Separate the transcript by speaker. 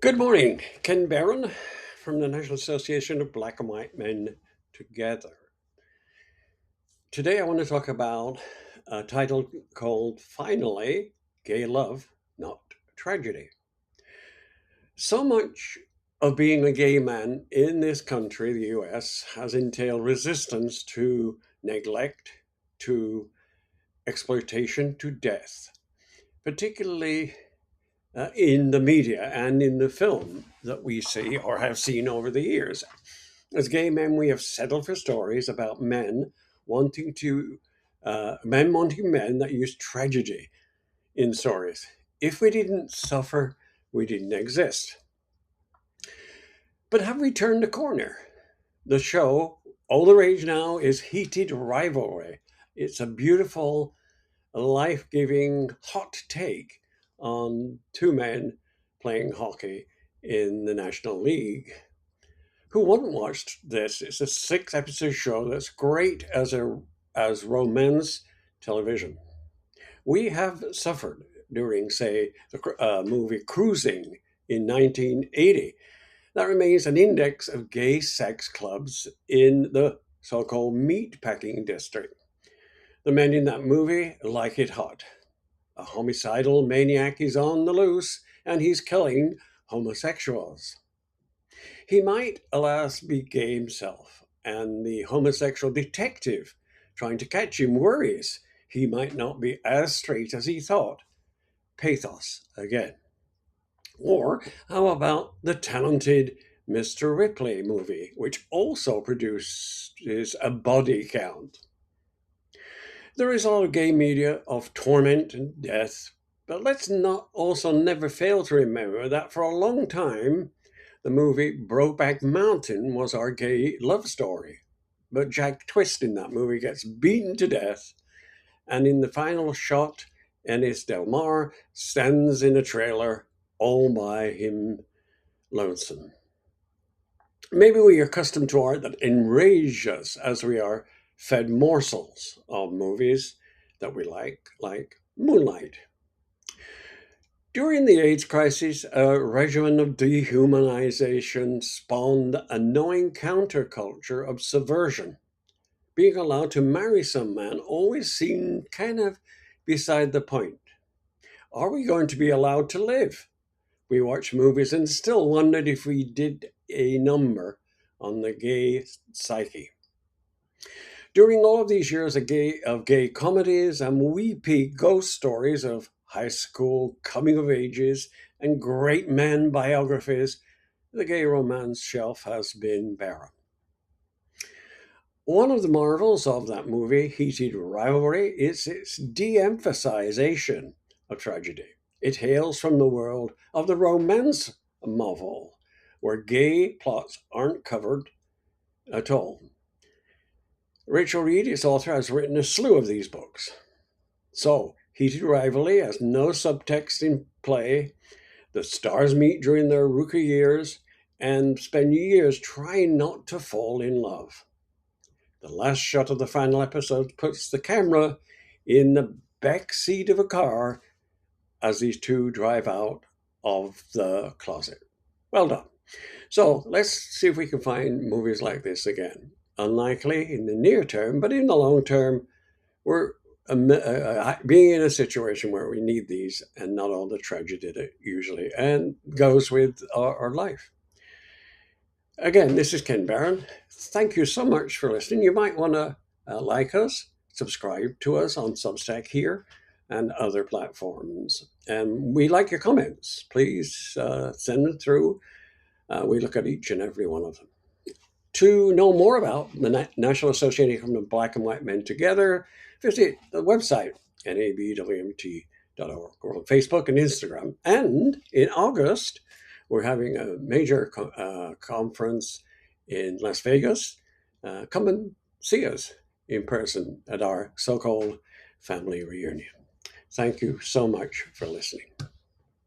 Speaker 1: Good morning, Ken Barron from the National Association of Black and White Men Together. Today I want to talk about a title called Finally Gay Love, Not Tragedy. So much of being a gay man in this country, the US, has entailed resistance to neglect, to exploitation, to death, particularly in the media and in the film that we see or have seen over the years. As gay men, we have settled for stories about wanting to men wanting men that use tragedy in stories. If we didn't suffer, we didn't exist. But have we turned the corner? The show, all the rage now, is heated rivalry. It's a beautiful, life-giving, hot take on two men playing hockey in the National League. Who wouldn't watch this? It's a 6 episode show that's great as romance television. We have suffered during, say, the movie Cruising in 1980. That remains an index of gay sex clubs in the so-called meatpacking district. The men in that movie like it hot. A homicidal maniac is on the loose and he's killing homosexuals. He might, alas, be gay himself, and the homosexual detective trying to catch him worries he might not be as straight as he thought. Pathos again. Or how about the talented Mr. Ripley movie, which also produces a body count? There is a lot of gay media of torment and death, but let's not also never fail to remember that for a long time, the movie Brokeback Mountain was our gay love story. But Jack Twist in that movie gets beaten to death, and in the final shot, Ennis Del Mar stands in a trailer all by him lonesome. Maybe we are accustomed to art that enrage us as we are fed morsels of movies that we like Moonlight. During the AIDS crisis, a regimen of dehumanization spawned a knowing counterculture of subversion. Being allowed to marry some man always seemed kind of beside the point. Are we going to be allowed to live? We watched movies and still wondered if we did a number on the gay psyche. During all of these years of gay comedies and weepy ghost stories of high school coming of ages and great man biographies, the gay romance shelf has been barren. One of the marvels of that movie, Heated Rivalry, is its de-emphasization of tragedy. It hails from the world of the romance novel, where gay plots aren't covered at all. Rachel Reed, its author, has written a slew of these books. So, Heated Rivalry has no subtext in play. The stars meet during their rookie years and spend years trying not to fall in love. The last shot of the final episode puts the camera in the back seat of a car as these two drive out of the closet. Well done. So let's see if we can find movies like this again. Unlikely in the near term, but in the long term, we're being in a situation where we need these and not all the tragedy that usually and goes with our life. Again, this is Ken Barron. Thank you so much for listening. You might want to like us, subscribe to us on Substack here and other platforms. And we like your comments. Please send them through. We look at each and every one of them. To know more about the National Association of Black and White Men Together, visit the website, nabwmt.org, or on Facebook and Instagram. And in August, we're having a major conference in Las Vegas. Come and see us in person at our so-called family reunion. Thank you so much for listening.